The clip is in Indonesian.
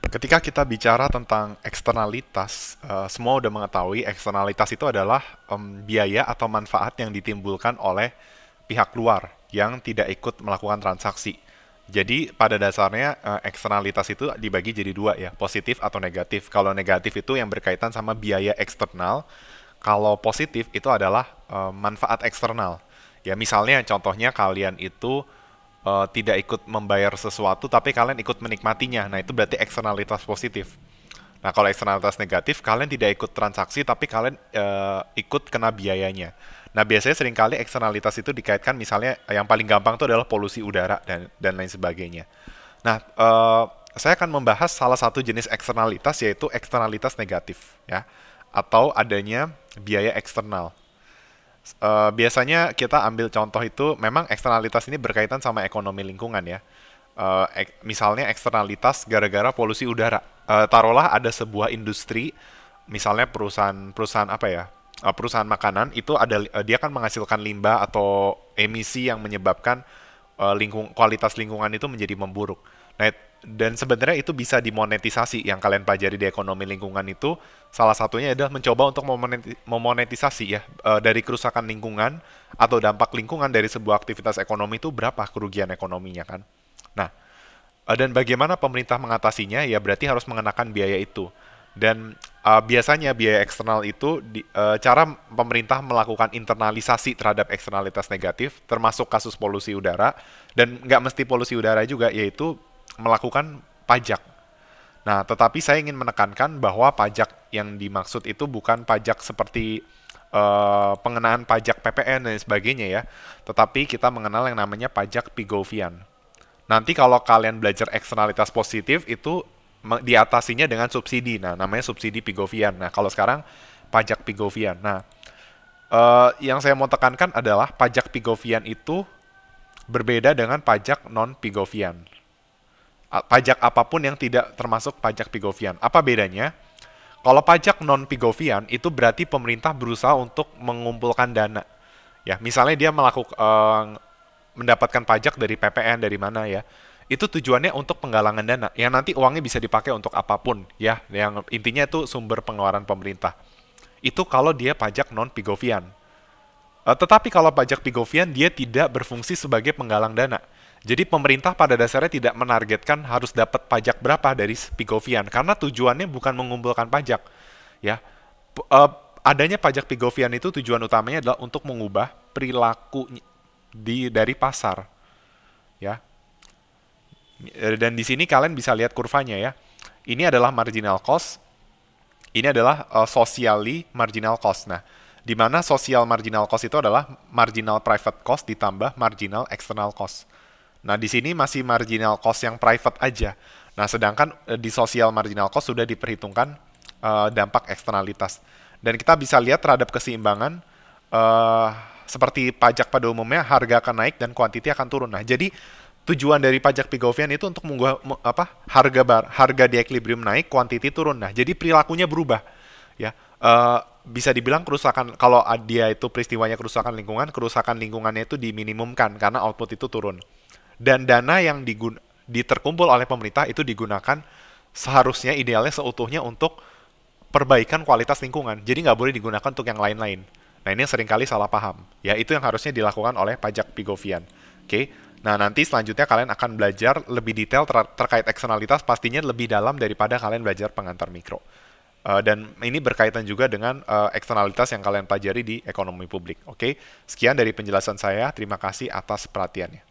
Ketika kita bicara tentang eksternalitas, semua udah mengetahui eksternalitas itu adalah biaya atau manfaat yang ditimbulkan oleh pihak luar yang tidak ikut melakukan transaksi. Jadi pada dasarnya eksternalitas itu dibagi jadi dua ya, positif atau negatif. Kalau negatif itu yang berkaitan sama biaya eksternal, kalau positif itu adalah manfaat eksternal. Ya misalnya contohnya kalian itu tidak ikut membayar sesuatu tapi kalian ikut menikmatinya. Nah, itu berarti eksternalitas positif. Nah, kalau eksternalitas negatif, kalian tidak ikut transaksi tapi kalian ikut kena biayanya. Nah, biasanya seringkali eksternalitas itu dikaitkan misalnya yang paling gampang itu adalah polusi udara dan lain sebagainya. Nah, saya akan membahas salah satu jenis eksternalitas yaitu eksternalitas negatif ya atau adanya biaya eksternal. Biasanya kita ambil contoh itu memang eksternalitas ini berkaitan sama ekonomi lingkungan ya. Misalnya eksternalitas gara-gara polusi udara. Taruhlah ada sebuah industri, misalnya perusahaan apa ya? Perusahaan makanan itu ada dia kan menghasilkan limbah atau emisi yang menyebabkan kualitas lingkungan itu menjadi memburuk. Nah, dan sebenarnya itu bisa dimonetisasi. Yang kalian pelajari di ekonomi lingkungan itu salah satunya adalah mencoba untuk memonetisasi ya dari kerusakan lingkungan atau dampak lingkungan dari sebuah aktivitas ekonomi itu berapa kerugian ekonominya kan. Nah, dan bagaimana pemerintah mengatasinya ya berarti harus mengenakan biaya itu. Dan biasanya biaya eksternal itu cara pemerintah melakukan internalisasi terhadap eksternalitas negatif termasuk kasus polusi udara dan nggak mesti polusi udara juga yaitu melakukan pajak. Nah, tetapi saya ingin menekankan bahwa pajak yang dimaksud itu bukan pajak seperti pengenaan pajak PPN dan sebagainya ya, tetapi kita mengenal yang namanya pajak Pigovian. Nanti kalau kalian belajar eksternalitas positif itu diatasinya dengan subsidi. Nah, namanya subsidi Pigovian. Nah, kalau sekarang pajak Pigovian. Nah, yang saya mau tekankan adalah pajak Pigovian itu berbeda dengan pajak non-Pigovian. Pajak apapun yang tidak termasuk pajak Pigovian. Apa bedanya? Kalau pajak non-Pigovian itu berarti pemerintah berusaha untuk mengumpulkan dana. Ya, misalnya dia mendapatkan pajak dari PPN dari mana ya. Itu tujuannya untuk penggalangan dana. Yang nanti uangnya bisa dipakai untuk apapun ya. Yang intinya itu sumber pengeluaran pemerintah. Itu kalau dia pajak non-Pigovian. Tetapi kalau pajak Pigovian dia tidak berfungsi sebagai penggalang dana. Jadi pemerintah pada dasarnya tidak menargetkan harus dapat pajak berapa dari Pigovian karena tujuannya bukan mengumpulkan pajak. Ya, adanya pajak Pigovian itu tujuan utamanya adalah untuk mengubah perilaku dari pasar. Ya, dan di sini kalian bisa lihat kurvanya ya. Ini adalah marginal cost, ini adalah socially marginal cost. Nah, di mana social marginal cost itu adalah marginal private cost ditambah marginal external cost. Nah, di sini masih marginal cost yang private aja. Nah, sedangkan di social marginal cost sudah diperhitungkan dampak eksternalitas. Dan kita bisa lihat terhadap keseimbangan seperti pajak pada umumnya harga akan naik dan kuantiti akan turun. Nah, jadi tujuan dari pajak Pigovian itu untuk mengubah harga di equilibrium naik, kuantiti turun. Nah, jadi perilakunya berubah. Ya, bisa dibilang kerusakan kalau dia itu peristiwanya kerusakan lingkungannya itu diminimumkan karena output itu turun. Dan dana yang terkumpul oleh pemerintah itu digunakan seharusnya idealnya seutuhnya untuk perbaikan kualitas lingkungan. Jadi nggak boleh digunakan untuk yang lain-lain. Nah, ini yang seringkali salah paham. Ya, itu yang harusnya dilakukan oleh pajak Pigovian. Oke. Nah, nanti selanjutnya kalian akan belajar lebih detail terkait eksternalitas, pastinya lebih dalam daripada kalian belajar pengantar mikro. Dan ini berkaitan juga dengan eksternalitas yang kalian pelajari di ekonomi publik. Oke. Sekian dari penjelasan saya. Terima kasih atas perhatiannya.